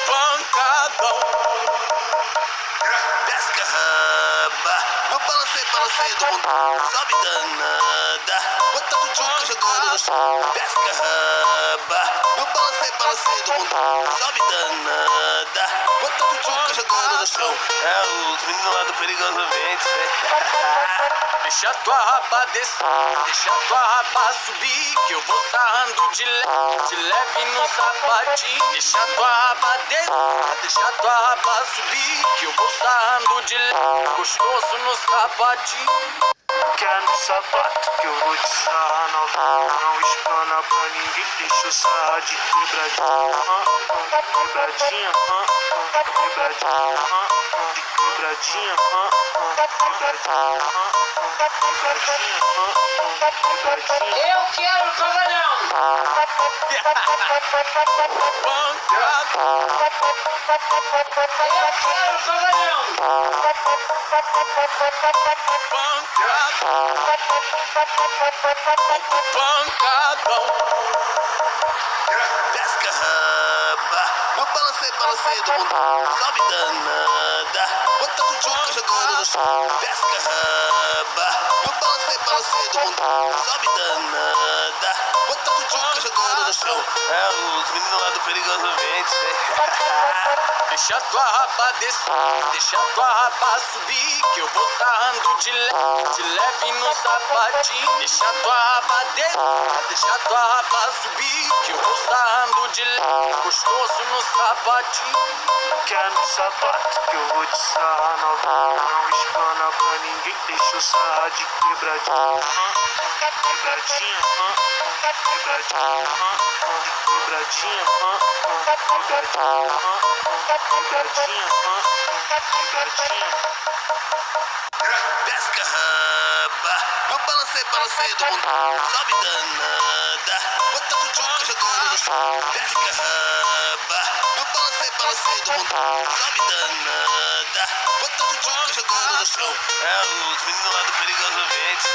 Pancadão. Desce carraba, no balancei do mundo, sobe danada. Bota tu tchuca jogando no chão. Desce carraba, no balancei do mundo, sobe danada. Bota tu tchuca jogando no chão. É os meninos lá do Perigosamente, Deixa tua raba descer, deixa tua raba subir, que eu vou sarrando de leve no sapatinho. Deixa tua raba descer, deixa tua raba subir, que eu vou sarrando de leve, gostoso no sapatinho. Quer no sapato que eu vou te sarrar novinho. Não espana pra ninguém, deixa eu sarrar de quebradinha. Quebradinha, quebradinha, quebradinha, quebradinha. Eu quero cavalhão! Eu quero cavalhão! Pancadão. Desce carraba, no balancei do mundo, sobe danada. Bota tu tchuca jogando no chão. Desce carraba, no balancei do mundo, sobe danada. Bota tu tchuca jogando no chão. É os meninos lá do Perigosamente, Deixa tua raba descer, deixa tua raba subir, que eu vou sarrando de leve no sapatinho. Deixa tua raba descer, deixa tua raba subir, que eu vou sarrando de leve, gostoso no sapatinho. Quer no sapato que eu vou te sarrar novinho. Não espana pra ninguém, deixa eu sarrar de quebradinha. Quebradinha, quebradinha, quebradinha, quebradinha, quebradinha, quebradinha. Desce carraba, no balancei do mundo, sobe danada. Bota tu tchuca jogando no chão. Desce carraba, no balancei do mundo, sobe danada. Bota tu tchuca jogando no chão. É os meninos lá do Perigosamente,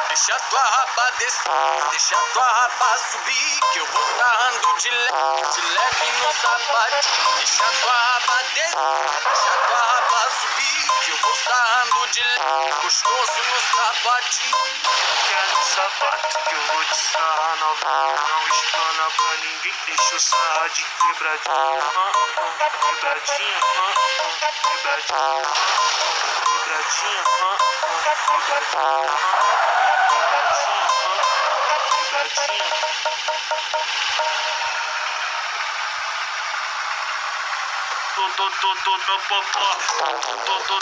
Deixa tua raba descer, deixa tua raba subir, que eu vou sarrando de leve no sapatinho. Deixa tua raba descer, deixa tua raba subir, que eu vou sarrando de leve, gostoso no sapatinho. Quer no sapato que eu vou te sarrar novinho. Não espana pra ninguém, deixa eu sarrar de quebradinha. Quebradinha, quebradinha, quebradinha, quebradinha, quebradinha. Tô